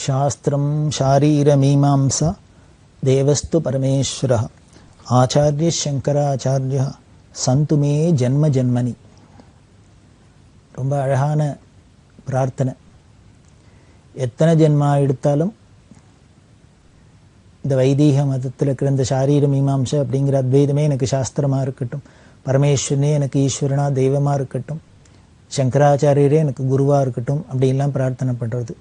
சாஸ்திரம் ஷாரீரமீமாம்சா தேவஸ்து பரமேஸ்வரः ஆச்சார்ய சங்கராச்சார்ய சந்துமே ஜன்ம ஜன்மனி. ரொம்ப அழகான பிரார்த்தனை. எத்தனை ஜென்மா எடுத்தாலும் இந்த வைதீக மதத்தில் இருக்கிற இந்த சாரீர மீமாம்சை அப்படிங்கிற அத்வைதமே எனக்கு சாஸ்திரமாக இருக்கட்டும், பரமேஸ்வரனே எனக்கு ஈஸ்வரனா தெய்வமாக இருக்கட்டும், சங்கராச்சாரியரே எனக்கு குருவாக இருக்கட்டும் அப்படின்லாம் பிரார்த்தனை பண்ணுறது.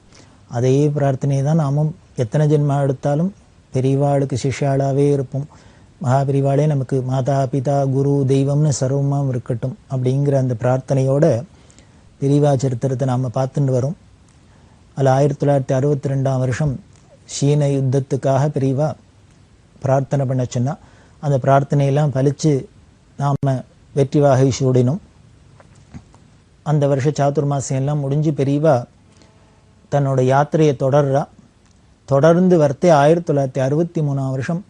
அதே பிரார்த்தனை தான் நாமும் எத்தனை ஜென்மா எடுத்தாலும் பெரியவாளுக்கு சிஷ்யாளாகவே இருப்போம். மகாபெரிவாளே நமக்கு மாதா பிதா குரு தெய்வம்னு சர்வமாக இருக்கட்டும் அப்படிங்கிற அந்த பிரார்த்தனையோட பெரியவா சரித்திரத்தை நாம் பார்த்துட்டு வரோம். அதில் 1962ஆம் வருஷம் சீன யுத்தத்துக்காக பெரியவா பிரார்த்தனை பண்ண சொன்னால் அந்த பிரார்த்தனையெல்லாம் பலித்து நாம் வெற்றி வாகை சூடினோம். அந்த வருஷ சாதுர்மாசியம் எல்லாம் முடிஞ்சு பெரியவா தன்னோட யாத்திரையை தொடர்ந்து வரத்தே 1963ஆம் வருஷம்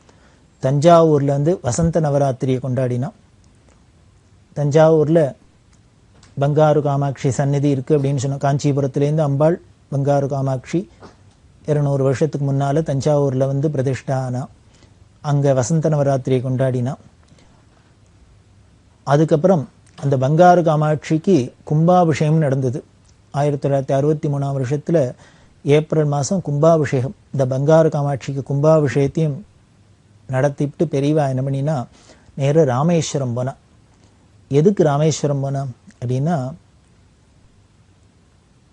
தஞ்சாவூர்லேருந்து வசந்த நவராத்திரியை கொண்டாடினான். தஞ்சாவூரில் பங்காரு காமாட்சி சந்நிதி இருக்குது அப்படின்னு சொன்னோம். காஞ்சிபுரத்துலேருந்து அம்பாள் பங்காரு காமாட்சி 200 வருஷத்துக்கு முன்னால் தஞ்சாவூரில் வந்து பிரதிஷ்டா ஆனா. அங்கே வசந்த நவராத்திரியை கொண்டாடினா. அதுக்கப்புறம் அந்த பங்காரு காமாட்சிக்கு கும்பாபிஷேகம் நடந்தது. 1963ஆம் வருஷத்தில் ஏப்ரல் மாதம் கும்பாபிஷேகம். இந்த பங்காரு காமாட்சிக்கு கும்பாபிஷேகத்தையும் நடத்திவிட்டு பெரியவா என்ன பண்ணினா நேராக ராமேஸ்வரம் போனா. எதுக்கு ராமேஸ்வரம் போனா அப்படின்னா,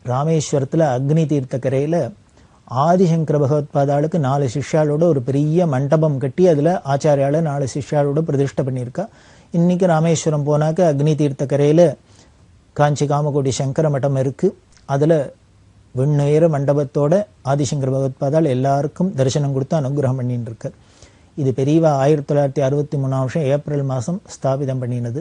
ராமேஸ்வரத்தில் அக்னி தீர்த்த கரையில் ஆதிசங்கர பகவத்பாதாளுக்கு 4 சிஷ்யாளோட ஒரு பெரிய மண்டபம் கட்டி அதில் ஆச்சாரியால் 4 சிஷ்யாளோட பிரதிஷ்டை பண்ணியிருக்கா. இன்றைக்கி ராமேஸ்வரம் போனாக்க அக்னி தீர்த்த கரையில் காஞ்சி காமகோடி சங்கர மட்டம் இருக்குது. அதில் விண்ணுயர மண்டபத்தோட ஆதிசங்கர பகவத்பாதால் எல்லாருக்கும் தரிசனம் கொடுத்து அனுகிரகம் பண்ணின்னு இருக்கு. இது பெரியவா 1963ஆம் வருஷம் ஏப்ரல் மாதம் ஸ்தாபிதம் பண்ணினது.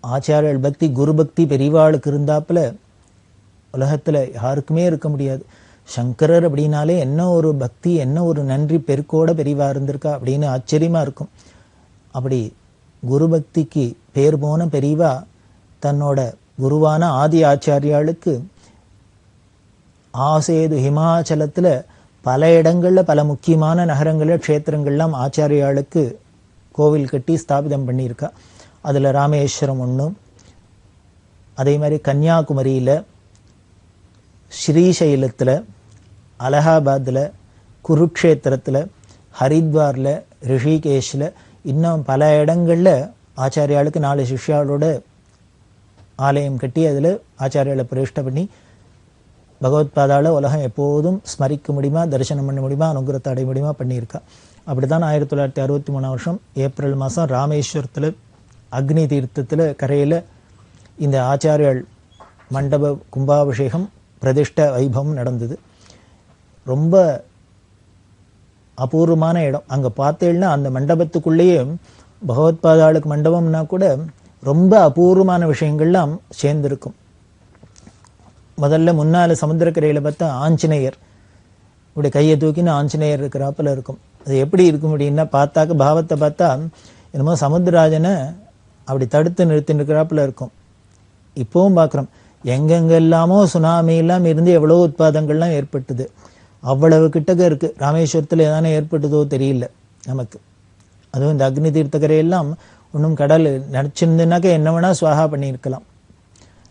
ஆச்சாரியல் பக்தி குரு பக்தி பெரியவாளுக்கு இருந்தாப்புல உலகத்தில் யாருக்குமே இருக்க முடியாது. சங்கரர் அப்படின்னாலே என்ன ஒரு பக்தி, என்ன ஒரு நன்றி பெருக்கோட பெரியவா இருந்திருக்கா அப்படின்னு ஆச்சரியமாக இருக்கும். அப்படி குரு பக்திக்கு பேர் போன பெரியவா தன்னோட குருவான ஆதி ஆச்சாரியாளுக்கு ஆசேது ஹிமாச்சலத்தில் பல இடங்களில் பல முக்கியமான நகரங்களில் க்ஷேத்திரங்கள்லாம் ஆச்சாரியாளுக்கு கோவில் கட்டி ஸ்தாபிதம் பண்ணியிருக்கா. அதில் ராமேஸ்வரம் ஒன்று, அதே மாதிரி கன்னியாகுமரியில், ஸ்ரீசைலத்தில், அலகாபாத்தில், குருக்ஷேத்திரத்தில், ஹரித்வாரில், ரிஷிகேஷில், இன்னும் பல இடங்களில் ஆச்சாரியாளுக்கு 4 சிஷ்யாளோட ஆலயம் கட்டி அதில் ஆச்சாரியாலை பிரதிஷ்டை பண்ணி பகவத்பாதால உலகம் எப்போதும் ஸ்மரிக்க முடியுமா, தரிசனம் பண்ண முடியுமா, அனுகிரகத்தை அடைய முடியுமா பண்ணியிருக்கா. அப்படி தான் 1963ஆம் வருஷம் ஏப்ரல் மாதம் ராமேஸ்வரத்தில் அக்னி தீர்த்தத்தில் கரையில் இந்த ஆச்சாரியால் மண்டப கும்பாபிஷேகம் பிரதிஷ்ட வைபவம் நடந்தது. ரொம்ப அபூர்வமான இடம். அங்கே பார்த்தேன்னா அந்த மண்டபத்துக்குள்ளேயே பகவத்பாதாளுக்கு மண்டபம்னா கூட ரொம்ப அபூர்வமான விஷயங்கள்லாம் சேர்ந்துருக்கும். முதல்ல முன்னால் சமுத்திரக்கரையில் பார்த்தா ஆஞ்சநேயர் இப்படி கையை தூக்கின்னு ஆஞ்சநேயர் இருக்கிறாப்பில் இருக்கும். அது எப்படி இருக்கும் அப்படின்னா, பார்த்தாக்க பாவத்தை பார்த்தா என்னமோ சமுத்திரராஜனை அப்படி தடுத்து நிறுத்தின்னு இருக்கிறாப்பில் இருக்கும். இப்போவும் பார்க்குறோம், எங்கெங்கெல்லாமோ சுனாமி எல்லாம் இருந்து எவ்வளோ உட்பாதங்கள்லாம் ஏற்பட்டுது. அவ்வளவு கிட்டக்க இருக்குது. ராமேஸ்வரத்தில் எதானே ஏற்பட்டதோ தெரியல நமக்கு. அதுவும் இந்த அக்னி தீர்த்தக்கரையெல்லாம் ஒன்றும் கடல் நினச்சிருந்துனாக்க என்ன வேணால் சுவாகா பண்ணியிருக்கலாம்.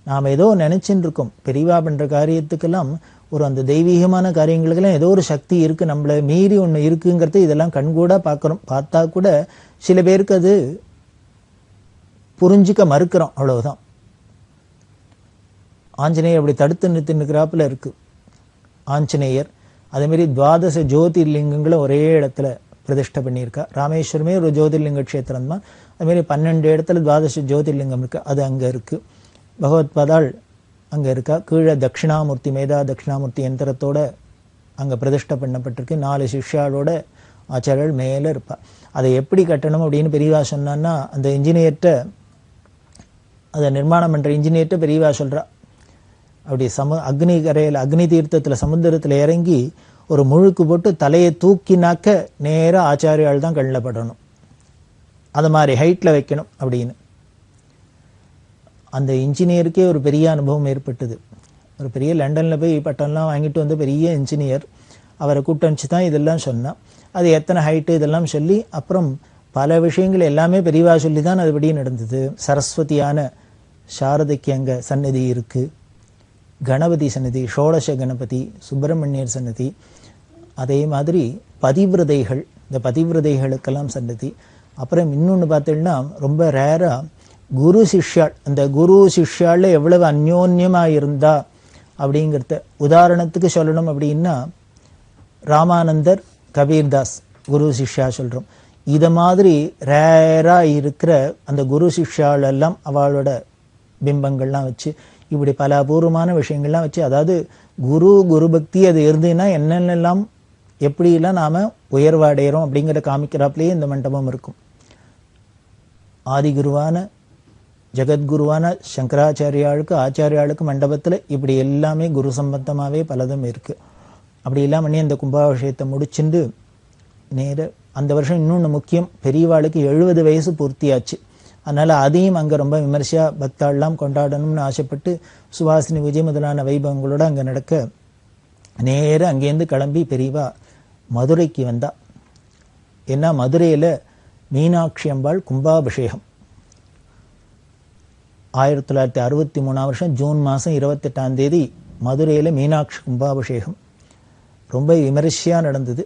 நாம் ஏதோ நினச்சின்னு இருக்கோம். பெரியவா பண்ணுற காரியத்துக்கெல்லாம் ஒரு அந்த தெய்வீகமான காரியங்களுக்கெல்லாம் ஏதோ ஒரு சக்தி இருக்குது, நம்மளை மீறி ஒன்று இருக்குங்கிறது இதெல்லாம் கண்கூட பார்க்குறோம். பார்த்தா கூட சில பேருக்கு அது புரிஞ்சிக்க மறுக்கிறோம், அவ்வளவுதான். ஆஞ்சநேயர் அப்படி தடுத்து நிறுத்தினுக்கிறாப்புல இருக்குது ஆஞ்சநேயர். அதேமாரி துவாதச ஜோதிர்லிங்கங்களும் ஒரே இடத்துல பிரதிஷ்டை பண்ணியிருக்கா. ராமேஸ்வரமே ஒரு ஜோதிர்லிங்க க்ஷேத்திரம் தான். அதுமாரி 12 இடத்துல துவாதச ஜோதிர்லிங்கம் இருக்குது, அது அங்கே இருக்குது. பகவத்பாதாள் அங்கே இருக்கா. கீழே தட்சிணாமூர்த்தி, மேதா தட்சிணாமூர்த்தி யந்திரத்தோட அங்கே பிரதிஷ்டை பண்ணப்பட்டிருக்கு. 4 சிஷ்யாளோட ஆச்சாரியர்கள் மேலே இருப்பா. அதை எப்படி கட்டணும் அப்படின்னு பெரியவா சொன்னான்னா, அந்த இன்ஜினியர்கிட்ட, அதை நிர்மாணம் பண்ணுற இன்ஜினியர்கிட்ட பெரியவா சொல்கிறா, அப்படி அக்னி கரையில் அக்னி தீர்த்தத்தில் சமுத்திரத்தில் இறங்கி ஒரு முழுக்கு போட்டு தலையை தூக்கினாக்க நேராக ஆச்சாரியால் தான் கண்ணில் படணும், அது மாதிரி ஹைட்டில் வைக்கணும் அப்படின்னு. அந்த இன்ஜினியருக்கே ஒரு பெரிய அனுபவம் ஏற்பட்டது. ஒரு பெரிய லண்டனில் போய் பட்டம்லாம் வாங்கிட்டு வந்து பெரிய இன்ஜினியர், அவரை கூட்டணிச்சு தான் இதெல்லாம் சொன்னான். அது எத்தனை ஹைட்டு இதெல்லாம் சொல்லி அப்புறம் பல விஷயங்கள் எல்லாமே பெரியவா சொல்லி தான் அதுபடி நடந்தது. சரஸ்வதியான சாரதைக்கு அங்கே சந்நிதி இருக்குது, கணபதி சந்நிதி, ஷோடச கணபதி, சுப்பிரமணியர் சந்நிதி, அதே மாதிரி பதிவிரதைகள், இந்த பதிவிரதைகளுக்கெல்லாம் சந்நிதி. அப்புறம் இன்னொன்று பார்த்தீங்கன்னா ரொம்ப ரேராக குரு சிஷ்யாள், அந்த குரு சிஷ்யாள் எவ்வளவு அந்யோன்யமாக இருந்தா அப்படிங்கிறத உதாரணத்துக்கு சொல்லணும் அப்படின்னா ராமானந்தர், கபீர்தாஸ் குரு சிஷ்யா சொல்கிறோம். இதை மாதிரி ரேராக இருக்கிற அந்த குரு சிஷ்யாள் எல்லாம் அவளோட பிம்பங்கள்லாம் வச்சு இப்படி பல அபூர்வமான விஷயங்கள்லாம் வச்சு, அதாவது குரு பக்தி அது இருந்ததுன்னா என்னென்னலாம் எப்படிலாம் நாம் உயர்வடைகிறோம் அப்படிங்கிற காமிக்கிறாப்லேயே இந்த மண்டபம் இருக்கும். ஆதிகுருவான ஜெகத்குருவான சங்கராச்சாரியாளுக்கு ஆச்சாரியாளுக்கு மண்டபத்தில் இப்படி எல்லாமே குரு சம்பந்தமாகவே பலதும் இருக்குது. அப்படி எல்லாம் பண்ணி அந்த கும்பாபிஷேகத்தை முடிச்சுட்டு நேர அந்த வருஷம் இன்னொன்று முக்கியம், பெரியவாளுக்கு 70 வயசு பூர்த்தியாச்சு. அதனால் அதையும் அங்கே ரொம்ப விமர்சையாக பக்தாள்லாம் கொண்டாடணும்னு ஆசைப்பட்டு சுவாசினி பூஜை முதலான வைபவங்களோடு அங்கே நடக்க நேர அங்கேருந்து கிளம்பி பெரியவா மதுரைக்கு வந்தா. ஏன்னா மதுரையில் மீனாட்சி அம்பாள் கும்பாபிஷேகம் 1963 வருஷம் ஜூன் மாதம் 28ஆம் தேதி மதுரையில் மீனாட்சி கும்பாபிஷேகம் ரொம்ப விமரிசையாக நடந்தது.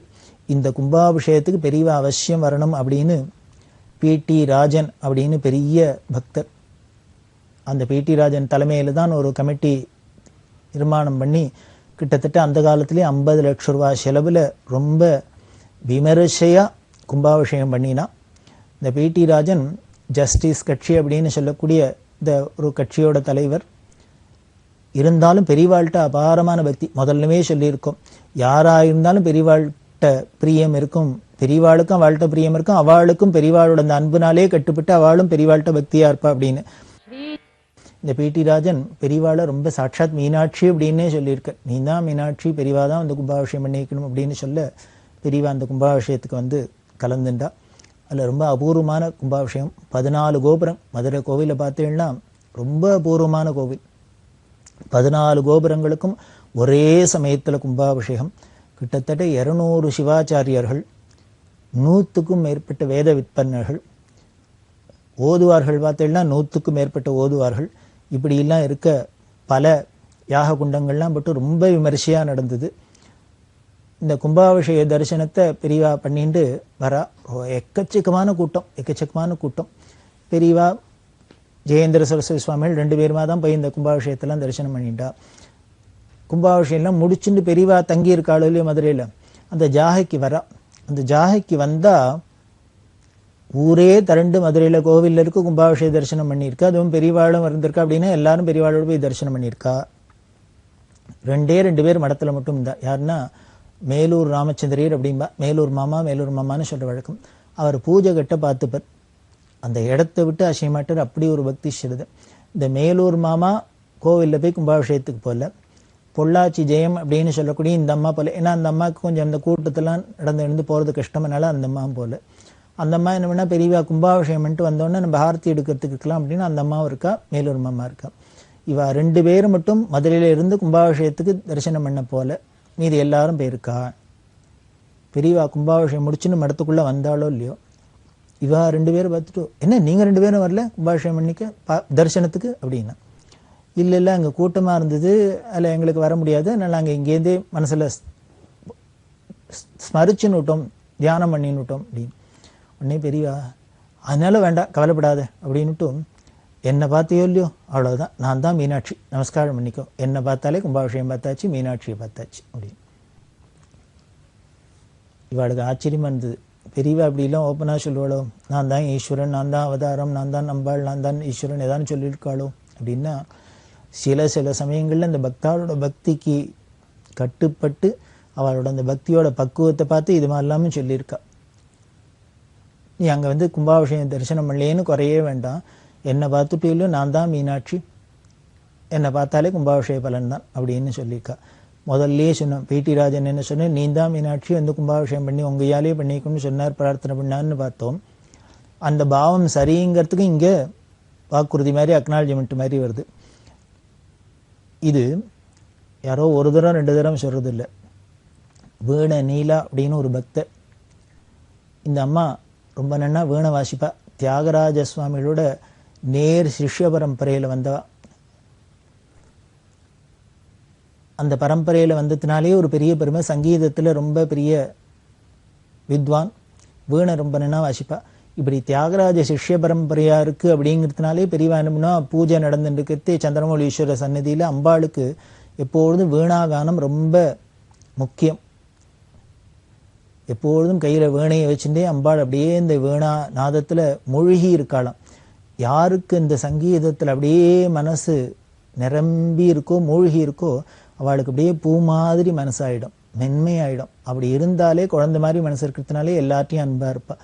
இந்த கும்பாபிஷேகத்துக்கு பெரியவா அவசியம் வரணும் அப்படின்னு பிடி ராஜன் அப்படின்னு பெரிய பக்தர், அந்த பிடி ராஜன் தலைமையில் தான் ஒரு கமிட்டி நிர்மாணம் பண்ணி கிட்டத்தட்ட அந்த காலத்திலே 50 லட்சம் ரூபாய் செலவில் ரொம்ப விமரிசையாக கும்பாபிஷேகம் பண்ணினா. இந்த பிடி ராஜன் ஜஸ்டிஸ் கட்சி அப்படின்னு சொல்லக்கூடிய இந்த ஒரு கட்சியோட தலைவர். இருந்தாலும் பெரியவாள்கிட்ட அபாரமான பக்தி. முதல்லவே சொல்லியிருக்கோம், யாராக இருந்தாலும் பெரியவாள்கிட்ட பிரியம் இருக்கும், பெரியவாளுக்கும் அவள்கிட்ட பிரியம் இருக்கும், அவளுக்கும் பெரியவாளோட அந்த அன்புனாலே கட்டுப்பட்டு அவளும் பெரியவாள்கிட்ட பக்தியாக இருப்பா அப்படின்னு. இந்த பிடி ராஜன் பெரியவாளை ரொம்ப சாட்சாத் மீனாட்சி அப்படின்னே சொல்லியிருக்க. நீ தான் மீனாட்சி, பெரியவா தான் வந்து கும்பாபிஷேகம் பண்ணிக்கணும் அப்படின்னு சொல்ல பெரியவா அந்த கும்பாபிஷேகத்துக்கு வந்து கலந்துண்டா. அதில் ரொம்ப அபூர்வமான கும்பாபிஷேகம். 14 கோபுரம். மதுரை கோவிலை பார்த்தீங்கன்னா ரொம்ப அபூர்வமான கோவில். 14 கோபுரங்களுக்கும் ஒரே சமயத்தில் கும்பாபிஷேகம். கிட்டத்தட்ட 200 சிவாச்சாரியர்கள், 100க்கும் மேற்பட்ட வேத விற்பனர்கள், ஓதுவார்கள் பார்த்தீங்கன்னா 100க்கும் மேற்பட்ட ஓதுவார்கள். இப்படிலாம் இருக்க பல யாக குண்டங்கள்லாம் பட்டு ரொம்ப விமரிசையாக நடந்தது. இந்த கும்பாபிஷேக தரிசனத்தை பெரியவா பண்ணிட்டு வரா. எக்கச்சக்கமான கூட்டம். பெரியவா ஜெயேந்திர சரஸ்வதி சுவாமிகள் 2 பேருமா தான் போய் இந்த கும்பாபிஷேகத்தெல்லாம் தரிசனம் பண்ணிட்டா. கும்பாபிஷேகம்லாம் முடிச்சுட்டு பெரியவா தங்கி இருக்காளோ இல்லையோ மதுரையில், அந்த ஜாகைக்கு வரா. அந்த ஜாகைக்கு வந்தால் ஊரே திரண்டு மதுரையில் கோவிலில் இருக்கு கும்பாபிஷேக தரிசனம் பண்ணியிருக்கா. அதுவும் பெரியவாளும் இருந்திருக்கா. அப்படின்னா எல்லாரும் பெரியவாளோடு போய் தரிசனம் பண்ணியிருக்கா. 2 பேர் மடத்தில் மட்டும் இருந்தா. யாருன்னா மேலூர் ராமச்சந்திரர் அப்படின்பா. மேலூர் மாமான்னு சொல்கிற வழக்கம். அவர் பூஜை கட்ட பார்த்துப்பார், அந்த இடத்த விட்டு அசையமாட்டார். அப்படி ஒரு பக்தி சிறுது. இந்த மேலூர் மாமா கோவிலில் போய் கும்பாபிஷேகத்துக்கு போகல. பொள்ளாச்சி ஜெயம் அப்படின்னு சொல்லக்கூடிய இந்த அம்மா போல. ஏன்னா அந்த அம்மாவுக்கு கொஞ்சம் அந்த கூட்டத்தெல்லாம் நடந்து போகிறது கஷ்டம்னால அந்த அம்மா போல. அந்த அம்மா என்ன பண்ணால் பெரியவா கும்பாபிஷேகம் பண்ணிட்டு வந்தோடனே நம்ம ஆரத்தி எடுக்கிறதுக்கு இருக்கலாம் அப்படின்னு அந்த அம்மாவும் இருக்கா, மேலூர் மாமா இருக்கா. இவா 2 பேரும் மட்டும் மதுரையில் இருந்து கும்பாபிஷேகத்துக்கு தரிசனம் பண்ண போல. மீதி எல்லாரும் போயிருக்கா. பெரியவா கும்பாபிஷேகம் முடிச்சுன்னு மடத்துக்குள்ளே வந்தாலோ இல்லையோ, இவா 2 பேரும் பார்த்துட்டு, என்ன நீங்கள் 2 பேரும் வரல கும்பாபிஷேகம் பண்ணிக்க தரிசனத்துக்கு அப்படின்னா. இல்லை அங்கே கூட்டமாக இருந்தது, அதில் எங்களுக்கு வர முடியாது, அதனால் நாங்கள் இங்கேருந்தே மனசில் ஸ்மரிச்சுன்னு விட்டோம், தியானம் பண்ணின்னு விட்டோம் அப்படின்னு. உடனே பெரியவா அதனால வேண்டாம் கவலைப்படாத அப்படின்னுட்டும், என்னை பார்த்தியோ இல்லையோ அவ்வளோதான், நான் தான் மீனாட்சி, நமஸ்காரம் பண்ணிக்கோ, என்னை பார்த்தாலே கும்பாபிஷேகம் பார்த்தாச்சு, மீனாட்சியை பார்த்தாச்சு அப்படின்னு. இவாளுக்கு ஆச்சரியமாக இருந்தது. பெரியவா அப்படிலாம் ஓப்பனாக சொல்லுவாளோ, நான் தான் ஈஸ்வரன், நான் தான் அவதாரம், நான் தான் நம்பாள், நான் தான் ஈஸ்வரன் ஏதான்னு சொல்லியிருக்காளோ அப்படின்னா, சில சமயங்களில் அந்த பக்தாளோட பக்திக்கு கட்டுப்பட்டு அவளோட அந்த பக்தியோட பக்குவத்தை பார்த்து இது மாதிரிலாமே சொல்லியிருக்கா. நீ அங்கே வந்து கும்பாபிஷேகம் தரிசனம் பண்ணலேன்னு குறையே வேண்டாம், என்னை பார்த்துட்டு இல்லையோ நான் தான் மீனாட்சி, என்னை பார்த்தாலே கும்பாபிஷேக பலன் தான் அப்படின்னு சொல்லியிருக்கா. முதல்லையே சொன்னோம், பிடி ராஜன் என்ன சொன்னேன், நீ தான் மீனாட்சி வந்து கும்பாபிஷேகம் பண்ணி உங்கள் யாலே பண்ணிக்கணும்னு சொன்னார், பிரார்த்தனை பண்ணார்னு பார்த்தோம். அந்த பாவம் சரிங்கிறதுக்கு இங்கே வாக்குறுதி மாதிரி அக்னாலஜ்மெண்ட் மாதிரி வருது. இது யாரோ ஒரு தரம் 2 தரம் சொல்கிறது இல்லை. வீணை நீலா அப்படின்னு ஒரு பக்தர். இந்த அம்மா ரொம்ப நன்னா வீணை வாசிப்பா. தியாகராஜ சுவாமிகளோட நேர் சிஷ்ய பரம்பரையில் வந்தவா. அந்த பரம்பரையில் வந்ததுனாலே ஒரு பெரிய பெருமை. சங்கீதத்தில் ரொம்ப பெரிய வித்வான். வீணை ரொம்ப நன்னா வாசிப்பா. இப்படி தியாகராஜ சிஷ்ய பரம்பரையா இருக்கு அப்படிங்கிறதுனாலே பெரியவா என்னம்னா பூஜை நடந்துட்டு சந்திரமௌலீஸ்வரர் சன்னதியில் அம்பாளுக்கு எப்பொழுதும் வீணாகானம் ரொம்ப முக்கியம். எப்பொழுதும் கையில் வீணையை வச்சுட்டே அம்பாள் அப்படியே இந்த வீணா நாதத்தில் மூழ்கி இருக்காளாம். யாருக்கு இந்த சங்கீதத்தில் அப்படியே மனசு நிரம்பி இருக்கோ மூழ்கி இருக்கோ அவளுக்கு அப்படியே பூ மாதிரி மனசாயிடும், மென்மையாயிடும். அப்படி இருந்தாலே குழந்தை மாதிரி மனசு இருக்கிறதுனாலே எல்லாத்தையும் அன்பா இருப்பா.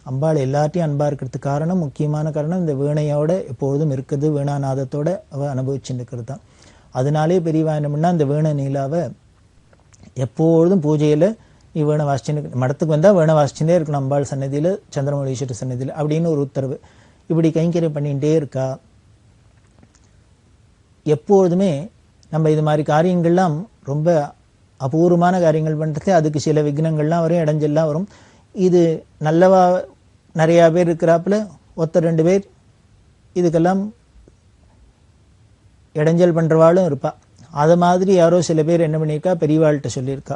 அம்பாள் எல்லாத்தையும் அன்பா இருக்கிறதுக்கு காரணம், முக்கியமான காரணம் இந்த வீணையோட எப்பொழுதும் இருக்குது, வீணாநாதத்தோட அவள் அனுபவிச்சுட்டு இருக்கிறது தான். அதனாலே பெரியவா என்ன பண்ணா அந்த வீணை நீலாவை எப்பொழுதும் பூஜையில் நீ வீணை வாசிச்சுன்னு மடத்துக்கு வந்தால் வீணை வாசிச்சுட்டே இருக்கணும் அம்பாள் சன்னதியில், சந்திரமௌலீஸ்வரர் சன்னதியில் அப்படின்னு ஒரு உத்தரவு. இப்படி கைங்கரியம் பண்ணிகிட்டே இருக்கா. எப்பொழுதுமே நம்ம இது மாதிரி காரியங்கள்லாம் ரொம்ப அபூர்வமான காரியங்கள் பண்ணுறது, அதுக்கு சில விக்னங்கள்லாம் வரும், இடைஞ்சல்லாம் வரும். இது நல்லவா நிறையா பேர் இருக்கிறாப்புல ஒருத்தர் 2 பேர் இதுக்கெல்லாம் இடைஞ்சல் பண்ணுறவாளும் இருப்பா. அதை மாதிரி யாரோ சில பேர் என்ன பண்ணியிருக்கா, பெரியவாள்கிட்ட சொல்லியிருக்கா,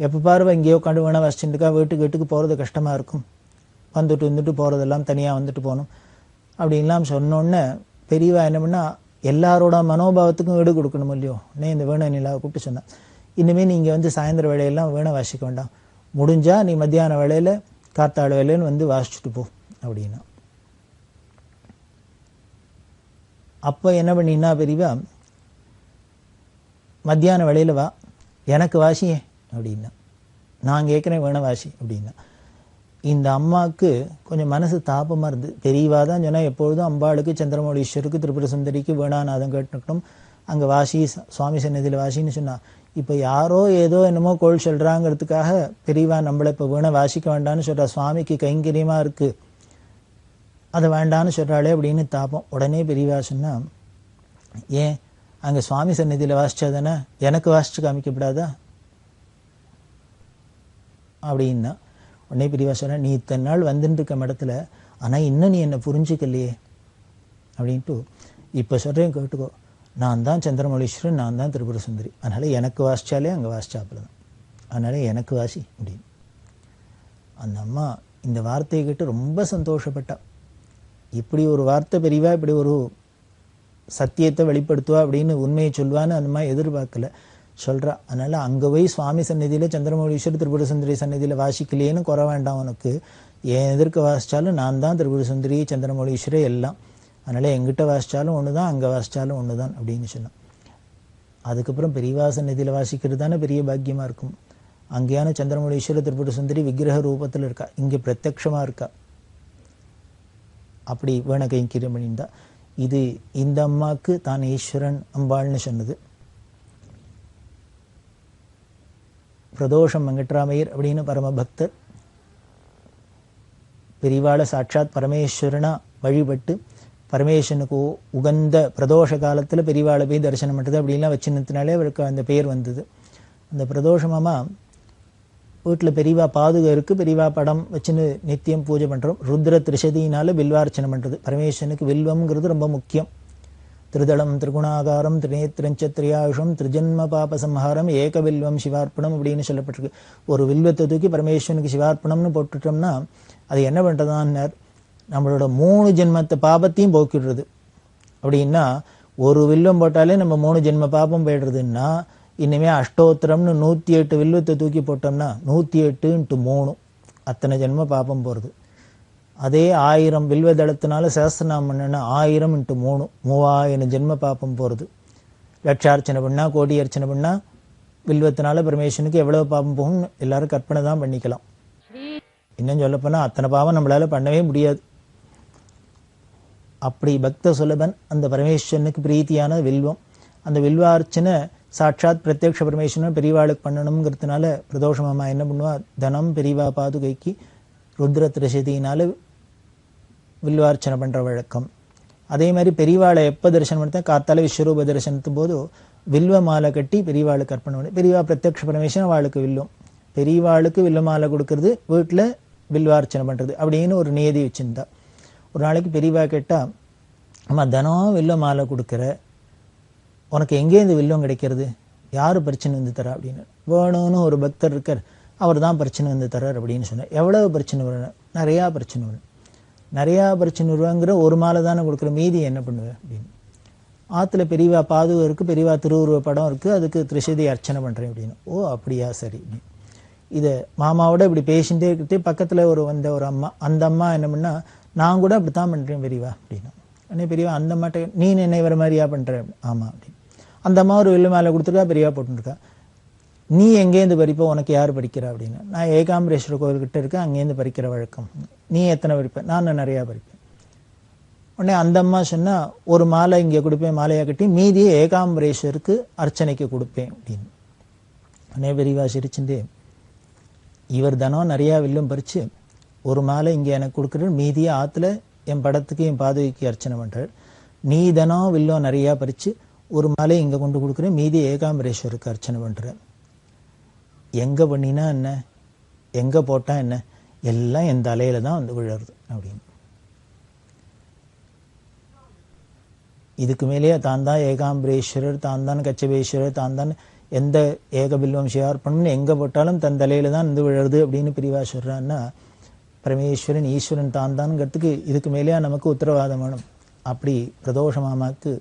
எப்போ பாருவா இங்கேயோ உட்காந்து வேணா வச்சுட்டுருக்கா, வீட்டுக்கு போகிறது கஷ்டமாக இருக்கும், வந்துட்டு போகிறதெல்லாம் தனியாக வந்துட்டு போகணும் அப்படின்லாம் சொன்னோன்னே பெரியவா என்ன பண்ணால் எல்லாரோட மனோபாவத்துக்கும் வீடு கொடுக்கணும் இல்லையோ. இந்த வீணை நிலாவை கூப்பிட்டு சொன்னேன், இனிமேல் நீங்கள் சாயந்தர வேலையெல்லாம் வீணை வாசிக்க வேண்டாம், முடிஞ்சால் நீ மத்தியான வேலையில் காத்தாழ வேலைன்னு வாசிச்சுட்டு போ அப்படின்னா. அப்போ என்ன பண்ணினா பெரியவா, மத்தியான வேலையில் வா எனக்கு வாசியே அப்படின்னா. நான் கேட்குறேன் வீணை வாசி அப்படின்னா. இந்த அம்மாவுக்கு கொஞ்சம் மனசு தாபமாக இருந்தது. பெரியவா தான் சொன்னால் எப்பொழுதும் அம்பாளுக்கு, சந்திரமௌலீஸ்வருக்கு, திரிபுர சுந்தரிக்கு வீணாநாதம் கேட்டுக்கணும், அங்கே வாசி சுவாமி சன்னதியில் வாசின்னு சொன்னால், இப்போ யாரோ ஏதோ என்னமோ கோள் சொல்கிறாங்கிறதுக்காக பெரியவா நம்மளை இப்போ வீணை வாசிக்க வேண்டான்னு சொல்கிறா. சுவாமிக்கு கைங்கரியமாக இருக்குது அதை வேண்டான்னு சொல்கிறாளே அப்படின்னு தாப்போம். உடனே பெரியவா சொன்னால், ஏன் அங்கே சுவாமி சன்னதியில் வாசித்தா தானே எனக்கு வாசித்து காமிக்கப்படாதா அப்படின்னா. உடனே பெரியவா சொன்ன, நீ இத்தனை நாள் வந்துட்டு இருக்க இடத்துல, ஆனால் இன்னும் நீ என்னை புரிஞ்சுக்கலையே அப்படின்ட்டு. இப்போ சொல்கிறேன் கேட்டுக்கோ, நான் தான் சந்திரமௌலீஸ்வரன், நான் தான் திரிபுர சுந்தரி, அதனால் எனக்கு வாசித்தாலே அங்கே வாசிச்சாப்புல தான், அதனால் எனக்கு வாசி அப்படின்னு. அந்த அம்மா இந்த வார்த்தையை கேட்டு ரொம்ப சந்தோஷப்பட்டா. இப்படி ஒரு வார்த்தை பெரியவா இப்படி ஒரு சத்தியத்தை வெளிப்படுத்துவா அப்படின்னு, உண்மையை சொல்வான்னு அந்த மாதிரி எதிர்பார்க்கல சொல்கிறா. அதனால் அங்கே போய் சுவாமி சன்னதியில், சந்திரமௌலீஸ்வரர், திரிபுர சுந்தரி சன்னதியில் வாசிக்கலையேன்னு குறை வேண்டாம் உனக்கு, என் எதிர்க்க வாசித்தாலும் நான் தான் திரிபுர சுந்தரி, சந்திரமௌலீஸ்வரர் எல்லாம், அதனால் எங்கிட்ட வாசித்தாலும் ஒன்று தான், அங்கே வாசித்தாலும் ஒன்று தான் அப்படின்னு சொன்னான். அதுக்கப்புறம் பெரியவா சன்னதியில் வாசிக்கிறது தானே பெரிய பாக்கியமாக இருக்கும். அங்கேயான சந்திரமௌலீஸ்வரர், திரிபுர சுந்தரி விக்கிரக ரூபத்தில் இருக்கா, இங்கே பிரத்யக்ஷமாக இருக்கா. அப்படி வீண கைங்கரியம் பண்ணியிருந்தா. இது இந்த அம்மாவுக்கு தான் ஈஸ்வரன் அம்பாள்னு சொன்னது. பிரதோஷம் வெங்கட்ராமையர் அப்படின்னு பரமபக்தர் பெரியவாளை சாட்சாத் பரமேஸ்வரனா வழிபட்டு பரமேஸ்வரனுக்கு உகந்த பிரதோஷ காலத்தில் பெரியவாளை போய் தரிசனம் பண்ணுறது அப்படின்லாம் வச்சுனதுனாலே அவருக்கு அந்த பெயர் வந்தது. அந்த பிரதோஷமாமா வீட்டில் பெரியவா பாதுகா இருக்குது, பெரியவா படம் வச்சுன்னு நித்தியம் பூஜை பண்ணுறோம். ருத்ர திரிசதியினால வில்வார்ச்சனை பண்ணுறது. பரமேஸ்வரனுக்கு வில்வம்ங்கிறது ரொம்ப முக்கியம். திருதளம் திரிகுணாகாரம் திரிநேத்திரஞ்ச திரியாயுஷம் திரிஜன்ம பாப சம்ஹாரம் ஏக வில்வம் சிவார்ப்பணம் அப்படின்னு சொல்லப்பட்டிருக்கு. ஒரு வில்வத்தை தூக்கி பரமேஸ்வரனுக்கு சிவார்ப்பணம்னு போட்டுட்டோம்னா அது என்ன பண்ணுறதான்னார், நம்மளோட 3 ஜென்மத்தை பாபத்தையும் போக்கிடுறது. அப்படின்னா ஒரு வில்வம் போட்டாலே நம்ம 3 ஜென்ம பாபம் போயிடுறதுன்னா, இனிமேல் அஷ்டோத்திரம்னு 108 வில்வத்தை தூக்கி போட்டோம்னா 108 × 3 அத்தனை ஜென்ம பாபம் போகிறது. அதே 1000 வில்வ தளத்தினால சஹஸ்ரநாமம் பண்ணனா 1000 × 3 3000 ஜென்ம பாபம் போகிறது. லட்சார்ச்சனை பண்ணால், கோடி அர்ச்சனை பண்ணால் வில்வத்தினால பரமேஸ்வரனுக்கு எவ்வளோ பாபம் போகும்னு எல்லாரும் கற்பனை தான் பண்ணிக்கலாம். இன்னும் சொல்லப்போனால் அத்தனை பாவம் நம்மளால் பண்ணவே முடியாது. அப்படி பக்த சுலபன் அந்த பரமேஸ்வரனுக்கு பிரீத்தியான வில்வம். அந்த வில்வார்ச்சனை சாட்சாத் பிரத்யக்ஷ பரமேஸ்வரன் பெரியவாளுக்கு பண்ணணுங்கிறதுனால பிரதோஷமாமா என்ன பண்ணுவா, தனம் பெரியவா பாதுகைக்கு ருத்ர திரிசதியினால வில்வார்ச்சனை பண்ணுற வழக்கம். அதே மாதிரி பெரியவாளை எப்போ தரிசனம் பண்ணா, காத்தால விஸ்வரூப தரிசனத்தும் போது வில்வ மாலை கட்டி பெரியவாளுக்கு அர்ப்பணம் பண்ணி, பெரியவா பிரத்யக்ஷ பரமேஸ்வரன் அவளுக்கு வில்லும், பெரியவாளுக்கு வில்வ மாலை கொடுக்கறது, வீட்டில் வில்வார்ச்சனை பண்ணுறது அப்படின்னு ஒரு நியதி வச்சுருந்தா. ஒரு நாளைக்கு பெரியவா கேட்டால், அம்மா தினம் வில்வ மாலை கொடுக்குற, உனக்கு எங்கேருந்து வில்வம் கிடைக்கிறது, யார் பிரச்சனை வந்து தரா அப்படின்னு. வேணும்னு ஒரு பக்தர் இருக்கார், அவர் தான் பிரச்சனை வந்து தர்றார் அப்படின்னு சொன்னார். எவ்வளவு பிரச்சனை வரும்? நிறையா பிரச்சனை வரும். நிறையா பிரச்சனை வருவாங்கிற ஒரு மாலை தானே கொடுக்குற, மீதி என்ன பண்ணுவேன் அப்படின்னு. ஆற்றுல பெரியவா பாதுகா இருக்குது, பெரியவா திருவுருவ படம் இருக்குது, அதுக்கு திரிசதி அர்ச்சனை பண்ணுறேன் அப்படின்னு. ஓ அப்படியா, சரி. இதை மாமாவோட இப்படி பேசிகிட்டே இருக்கிறதே பக்கத்தில் வந்த ஒரு அம்மா, அந்த அம்மா என்ன பண்ணா, நான் கூட அப்படி தான் பண்ணுறேன் பெரியவா அப்படின்னா. உடனே பெரியவா அந்த அம்மாட்ட, நீ என்னை வர மாதிரியா பண்ணுறேன்? ஆமாம் அப்படின்னு. அந்த அம்மா ஒரு வெள்ளு மாலை கொடுத்துருக்கா, பெரியவா போட்டுருக்கா. நீ எங்கேருந்து பறிப்ப, உனக்கு யார் பறிக்கிறா அப்படின்னு. நான் ஏகாம்பரேஸ்வரர் கோவில்கிட்ட இருக்கேன், அங்கேருந்து பறிக்கிற வழக்கம். நீ எத்தனை பறிப்பேன்? நான் நிறையா பறிப்பேன். உடனே அந்த அம்மா சொன்னா, ஒரு மாலை இங்கே கொடுப்பேன், மாலையாக கட்டி மீதியை ஏகாம்பரேஸ்வருக்கு அர்ச்சனைக்கு கொடுப்பேன் அப்படின்னு. உடனே பெரியவா சிரிச்சுட்டே, இவர் தினம் நிறையா வில்லும் பறித்து ஒரு மாலை இங்கே எனக்கு கொடுக்குற, மீதியை ஆற்றுல என் படத்துக்கு என் பாதுகைக்கு அர்ச்சனை பண்ணுறார். நீ தினம் வில்லும் நிறையா பறித்து ஒரு மாலை இங்கே கொண்டு கொடுக்குறேன், மீதி ஏகாம்பரேஸ்வருக்கு அர்ச்சனை பண்ணுறேன். எங்கே பண்ணினா என்ன, எங்கே போட்டால் என்ன, எல்லாம் என் தலையில தான் வந்து விழுறது அப்படின்னு. இதுக்கு மேலேயே தான் தான் ஏகாம்பரேஸ்வரர், தான் தான் கச்சபேஸ்வரர், தான் தான் எந்த ஏகபில்வம் சிவார்ப்பணம்னு எங்கே போட்டாலும் தன் தலையில தான் வந்து விழுறது அப்படின்னு பிரிவா சொல்கிறான்னா, பரமேஸ்வரன் ஈஸ்வரன் தான் தான்ங்கிறதுக்கு இதுக்கு மேலேயே நமக்கு உத்தரவாதம் வேணும். அப்படி பிரதோஷ மாமாவுக்கு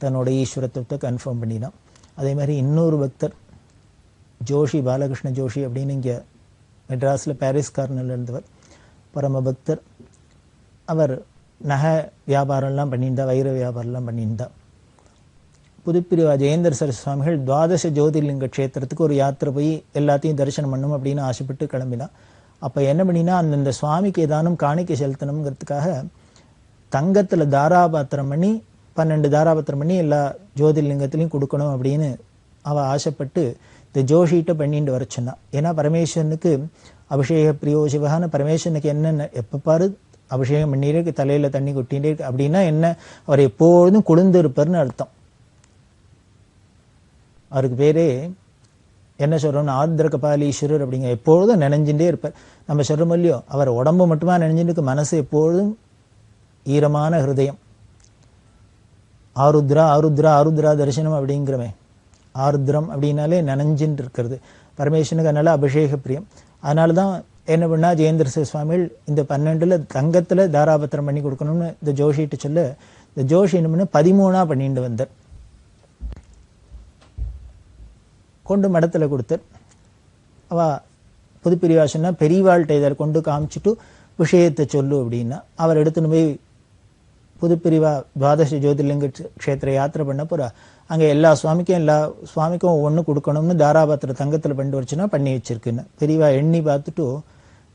தன்னோட ஈஸ்வரத்துவத்தை கன்ஃபார்ம் பண்ணிதான். அதே மாதிரி இன்னொரு பக்தர் ஜோஷி, பாலகிருஷ்ண ஜோஷி அப்படின்னு இங்கே மெட்ராஸில் பாரிஸ் கார்னரில் இருந்தவர், பரம பக்தர். அவர் நகை வியாபாரம்லாம் பண்ணியிருந்தா, வைர வியாபாரம்லாம் பண்ணியிருந்தா. புதுப்பிரிவா ஜெயேந்திர சரஸ்வதி சுவாமிகள் துவாதச ஜோதிர்லிங்க க்ஷேத்திரத்துக்கு ஒரு யாத்திரை போய் எல்லாத்தையும் தரிசனம் பண்ணணும் அப்படின்னு ஆசைப்பட்டு கிளம்பினா. அப்போ என்ன பண்ணினா, அந்தந்த சுவாமிக்கு ஏதானும் காணிக்கை செலுத்தணுங்கிறதுக்காக தங்கத்தில் தாராபாத்திரம் பண்ணி 12 தாராபாத்திரம் பண்ணி எல்லா ஜோதிர்லிங்கத்திலையும் கொடுக்கணும் அப்படின்னு அவள் ஆசைப்பட்டு இந்த ஜோஷிகிட்ட பண்ணிட்டு வர சொன்னான். ஏன்னா பரமேஸ்வரனுக்கு அபிஷேக பிரியோ சிவகான, பரமேஸ்வரனுக்கு என்னென்ன எப்போ பாரு அபிஷேகம் பண்ணிட்டே இருக்கு, தலையில் தண்ணி கொட்டிகிட்டே இருக்கு அப்படின்னா என்ன, அவர் எப்பொழுதும் குளிர்ந்து இருப்பார்னு அர்த்தம். அவருக்கு பேரே என்ன சொல்கிறோம்னா ஆர்திர கபாலீஸ்வரர் அப்படிங்க, எப்பொழுதும் நினைஞ்சுட்டே இருப்பார். நம்ம சொல்கிறோம் இல்லையோ, அவர் உடம்பு மட்டுமா நினைஞ்சுட்டு இருக்கு, மனசு எப்பொழுதும் ஈரமான ஹிருதயம். ஆருத்ரா ஆருத்ரா ஆருத்ரா தரிசனம் அப்படிங்கிறமே, ஆருத்ரம் அப்படின்னாலே நனைஞ்சின்னு இருக்கிறது. பரமேஸ்வரனுக்கு அதனால அபிஷேக பிரியம். அதனால தான் என்ன பண்ணா ஜெயேந்திர சுவாமிகள் இந்த 12 தங்கத்தில் தாராபத்திரம் பண்ணி கொடுக்கணும்னு இந்த ஜோஷிட்டு சொல்ல, இந்த ஜோஷி என்ன பண்ண 13 பண்ணிட்டு வந்தார். கொண்டு மடத்தில் கொடுத்தார். அவ புதுப்பிரிவா சொன்னா, பெரியவாள்கிட்ட இதை கொண்டு காமிச்சிட்டு விஷயத்தை சொல்லு அப்படின்னா, அவர் எடுத்துன்னு போய் புதுப்பிரிவா துவாதச ஜோதிர்லிங்க க்ஷேத்திர யாத்திரை பண்ண போறா. அங்கே எல்லா சுவாமிக்கும் ஒவ்வொன்று கொடுக்கணும்னு தாராபாத்திரம் தங்கத்தில் பண்ணிட்டு வச்சுன்னா பண்ணி வச்சிருக்குன்னு பெரியவா எண்ணி பார்த்துட்டு,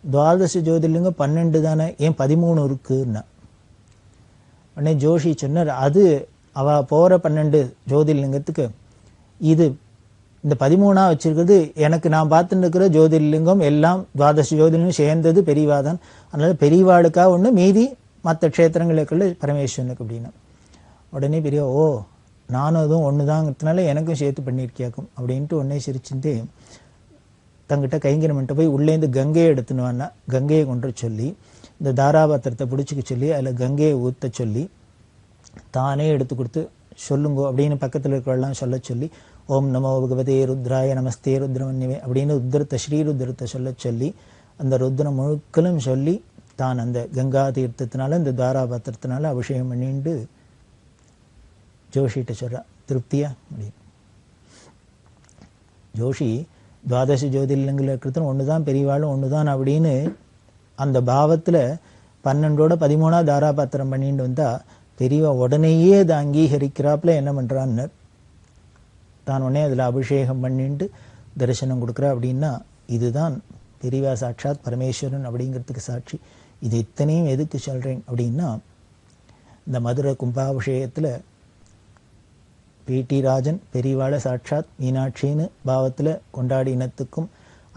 துவாதச ஜோதிர்லிங்கம் 12 தானே, ஏன் 13 இருக்குன்னா. உடனே ஜோஷி சொன்னார், அது அவ போகிற 12 ஜோதிர்லிங்கத்துக்கு இது இந்த 13 வச்சிருக்கிறது எனக்கு நான் பார்த்துட்டு இருக்கிற ஜோதிர்லிங்கம் எல்லாம் துவாதச ஜோதிர்லிங்கம் சேர்ந்தது பெரியவா தான். அதனால பெரியவாளுக்காக ஒன்று, மீதி மற்ற க்ஷேத்திரங்களுக்குள்ள பரமேஸ்வரனுக்கு அப்படின்னா. உடனே பெரியவா, ஓ நானும் அதுவும் ஒன்று தாங்கிறதுனால எனக்கும் சேர்த்து பண்ணியிருக்கியாக்கும் அப்படின்ட்டு உடனே சிரிச்சுட்டு தங்கிட்ட கைங்கரம்ன்ட்டு போய் உள்ளேருந்து கங்கையை எடுத்துன்னு வான்னா, கங்கையை கொண்டு சொல்லி இந்த தாராபாத்திரத்தை பிடிச்சிக்க சொல்லி அதில் கங்கையை ஊற்ற சொல்லி தானே எடுத்து கொடுத்து சொல்லுங்கோ அப்படின்னு பக்கத்தில் இருக்கிறவெல்லாம் சொல்ல சொல்லி, ஓம் நமோ பகவதே ருத்ராய நமஸ்தே ருத்ரமன்யமே அப்படின்னு ருத்ரத்தை ஸ்ரீருத்ரத்தை சொல்ல சொல்லி அந்த ருத்ரம் முழுக்களும் சொல்லி தான் அந்த கங்கா தீர்த்தத்தினால இந்த தாராபாத்திரத்தினால அபிஷேகம் பண்ணிட்டு ஜோஷிகிட்ட சொல்கிறா, திருப்தியா அப்படின்னு. ஜோஷி துவாதச ஜோதிர்லிங்கத்தில் இருக்கிறது ஒன்று தான், பெரியவாளும் ஒன்று தான் அப்படின்னு அந்த பாவத்தில் 12 13 தாராபாத்திரம் பண்ணிட்டு வந்தால் பெரியவா உடனேயே அதை அங்கீகரிக்கிறாப்புல என்ன பண்ணுறான்னு தான் உடனே அதில் அபிஷேகம் பண்ணிட்டு தரிசனம் கொடுக்குறா. அப்படின்னா இதுதான் பெரியவா சாட்சாத் பரமேஸ்வரன் அப்படிங்கிறதுக்கு சாட்சி. இது இத்தனையும் எதுக்கு சொல்கிறேன் அப்படின்னா, இந்த மதுரை கும்பாபிஷேகத்தில் பிடி ராஜன் பெரியவாளை சாட்சாத் மீனாட்சின்னு பாவத்தில் கொண்டாடி இனத்துக்கும்,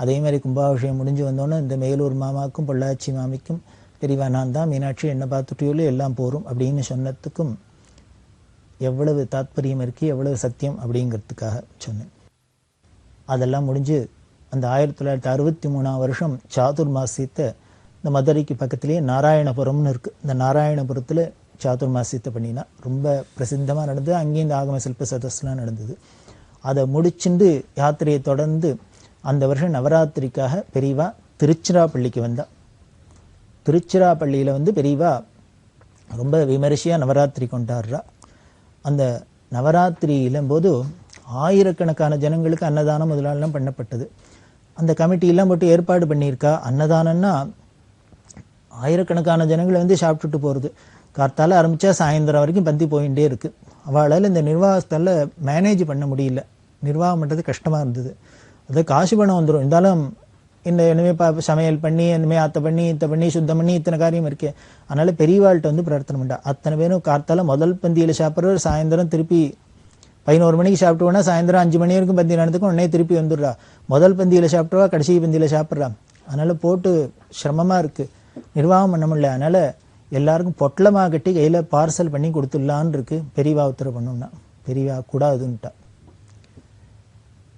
அதே மாதிரி கும்பாபிஷேகம் முடிஞ்சு வந்தோன்னே இந்த மேலூர் மாமாவுக்கும் பொள்ளாச்சி மாமிக்கும் பெரியவா நான் தான் மீனாட்சி என்ன பார்த்துட்டியோல எல்லாம் போரும் அப்படின்னு சொன்னதுக்கும் எவ்வளவு தாத்பரியம் இருக்குது, எவ்வளவு சத்தியம் அப்படிங்கிறதுக்காக சொன்னேன். அதெல்லாம் முடிஞ்சு அந்த 1963 வருஷம் சாதுர்மாசியத்தை இந்த மதுரைக்கு பக்கத்திலேயே நாராயணபுரம்னு இருக்குது. இந்த நாராயணபுரத்தில் சாதுர்மாசியத்தை பண்ணினா ரொம்ப பிரசித்தமாக நடந்தது. அங்கேயும் இந்த ஆகம சில்ப சதஸ்லாம் நடந்தது. அதை முடிச்சுட்டு யாத்திரையை தொடர்ந்து அந்த வருஷம் நவராத்திரிக்காக பெரியவா திருச்சிராப்பள்ளிக்கு வந்தா. திருச்சிராப்பள்ளியில் வந்து பெரியவா ரொம்ப விமரிசையாக நவராத்திரி கொண்டாடுறா. அந்த நவராத்திரி இளம்போது ஆயிரக்கணக்கான ஜனங்களுக்கு அன்னதானம் முதலாளெல்லாம் பண்ணப்பட்டது. அந்த கமிட்டியெல்லாம் போட்டு ஏற்பாடு பண்ணியிருக்கா. அன்னதானம்னா ஆயிரக்கணக்கான ஜனங்களை வந்து சாப்பிட்டுட்டு போகிறது. கார்த்தால ஆரம்பித்தா சாயந்தரம் வரைக்கும் பந்தி போயிட்டே இருக்குது. அவளால் இந்த நிர்வாகத்தால் மேனேஜ் பண்ண முடியல. நிர்வாகம் பண்ணுறது கஷ்டமாக இருந்தது. அது காசு பணம் வந்துடும். இருந்தாலும் இந்த இனிமேல் சமையல் பண்ணி இனிமேல் அத்தை பண்ணி இத்தை பண்ணி சுத்தம் பண்ணி இத்தனை காரியம் இருக்கே. அதனால் பெரியவாள்கிட்ட வந்து பிரார்த்தனை பண்ணா. அத்தனை பேரும் கார்த்தால முதல் பந்தியில் சாப்பிட்றவர் சாயந்தரம் திருப்பி 11 மணிக்கு சாப்பிட்டுவோன்னா சாயந்தரம் 5 மணி வரைக்கும் பந்தி நடந்துக்கும். உடனே திருப்பி வந்துடுறா. முதல் பந்தியில் சாப்பிட்றவா கடைசி பந்தியில் சாப்பிட்றா. அதனால் போட்டு சிரமமாக இருக்குது, நிர்வாகம் பண்ண முடியல. அதனால் எல்லாருக்கும் பொட்டலமாக கட்டி கையில் பார்சல் பண்ணி கொடுத்துடலான்னு இருக்குது. பெரியவா உத்தரவு பண்ணோம்னா பெரியவா கூடாதுன்ட்டா.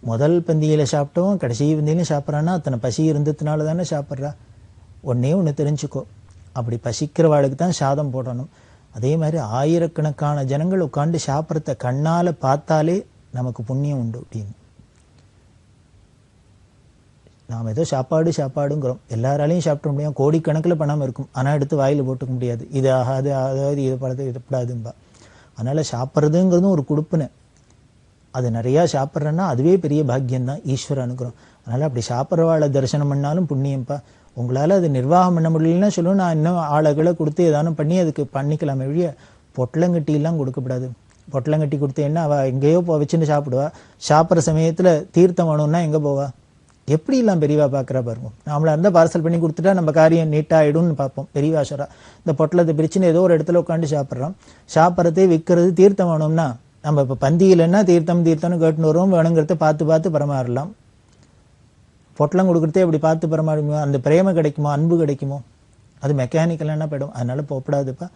முதல் பந்தியில் சாப்பிட்டவும் கடைசி பந்தியிலையும் சாப்பிட்றான்னா அத்தனை பசி இருந்ததுனால தானே சாப்பிட்றா. ஒன்று தெரிஞ்சுக்கோ, அப்படி பசிக்கிறவாளுக்கு தான் சாதம் போடணும். அதே மாதிரி ஆயிரக்கணக்கான ஜனங்கள் உட்காந்து சாப்பிட்றத கண்ணால் பார்த்தாலே நமக்கு புண்ணியம் உண்டு அப்படின்னு. நாம் ஏதோ சாப்பாடுங்கிறோம். எல்லாராலையும் சாப்பிட முடியும். கோடிக்கணக்கில் பணம் இருக்கும், ஆனால் எடுத்து வாயில் போட்டுக்க முடியாது. இது ஆகாது, அதாவது இது படத்து இதுப்படாதும்பா. அதனால் சாப்பிட்றதுங்கிறதும் ஒரு கொடுப்புனை. அது நிறையா சாப்பிட்றேன்னா அதுவே பெரிய பாக்கியம்தான், ஈஸ்வர அனுகிரகம். அதனால் அப்படி சாப்பிட்றவாளை தரிசனம் பண்ணாலும் புண்ணியம்ப்பா. உங்களால் அது நிர்வாகம் பண்ண முடியலன்னா சொல்லுவோம், நான் இன்னும் ஆளுகளை கொடுத்து ஏதானும் பண்ணி அதுக்கு பண்ணிக்கலாமே வழிய பொட்டலங்கட்டிலாம் கொடுக்கப்படாது. பொட்டலங்கட்டி கொடுத்தேன்னா அவள் எங்கேயோ வச்சுட்டு சாப்பிடுவா. சாப்பிட்ற சமயத்தில் தீர்த்தம் வேணும்னா எங்கே போவா? எப்படிலாம் பெரியவா பார்க்குறா பாருங்க. நம்மளா இருந்தால் பார்சல் பண்ணி கொடுத்துட்டா நம்ம காரியம் நீட்டாகிடும்னு பார்ப்போம். பெரியவா சொல்கிறா, இந்த பொட்டலத்தை பிரிச்சுன்னு ஏதோ ஒரு இடத்துல உட்காந்து சாப்பிட்றோம். சாப்பிட்றதே விற்கிறது தீர்த்தம் வேணும்னா நம்ம இப்போ பந்தியிலன்னா தீர்த்தம்னு கேட்டுன்னு வருவோம். வேணுங்கிறத பார்த்து பரமாறலாம். பொட்டலம் கொடுக்குறதே அப்படி பார்த்து பரமாறுமோ, அந்த பிரேம கிடைக்குமோ, அன்பு கிடைக்குமோ? அது மெக்கானிக்கலானா போய்டும். அதனால் போகப்படாதுப்பா.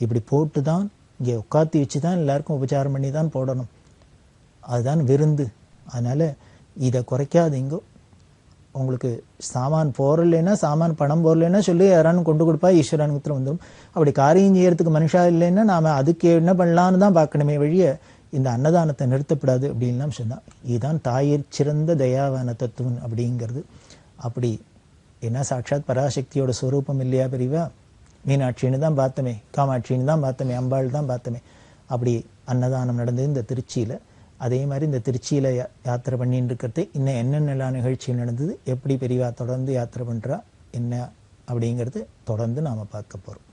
இப்படி போட்டு தான் இங்கே உட்காத்தி வச்சு தான் எல்லாருக்கும் உபச்சாரம் பண்ணி தான் போடணும். அதுதான் விருந்து. அதனால் இதை குறைக்காதீங்கோ. உங்களுக்கு சாமான் போறலைன்னா, சாமான் பணம் போறலைன்னா சொல்லி யாரானு கொண்டு கொடுப்பா, ஈஸ்வரானுக்கு வந்துடும். அப்படி காரியம் செய்யறதுக்கு மனுஷா இல்லைன்னா நாம் அதுக்கு என்ன பண்ணலான்னு தான் பார்க்கணுமே வழிய இந்த அன்னதானத்தை நிறுத்தப்படாது அப்படின்லாம் சொன்னான். இதுதான் தாயிற் சிறந்த தயாவான தத்துவம் அப்படிங்கிறது. அப்படி ஏன்னா சாட்சாத் பராசக்தியோட ஸ்வரூபம் இல்லையா பெரியவா? மீனாட்சின்னு தான் பார்த்தோமே, காமாட்சின்னு தான் பார்த்தோமே, அம்பாள் தான் பார்த்தோமே. அப்படி அன்னதானம் நடந்தது இந்த திருச்சியில். அதே மாதிரி இந்த திருச்சியில் யாத்திரை பண்ணிட்டு இருக்கிறது இன்னும் என்னென்னலாம் நிகழ்ச்சிகள் நடந்தது, எப்படி பெரியவா தொடர்ந்து யாத்திரை பண்ணுறா என்ன அப்படிங்கிறது தொடர்ந்து நாம் பார்க்க போகிறோம்.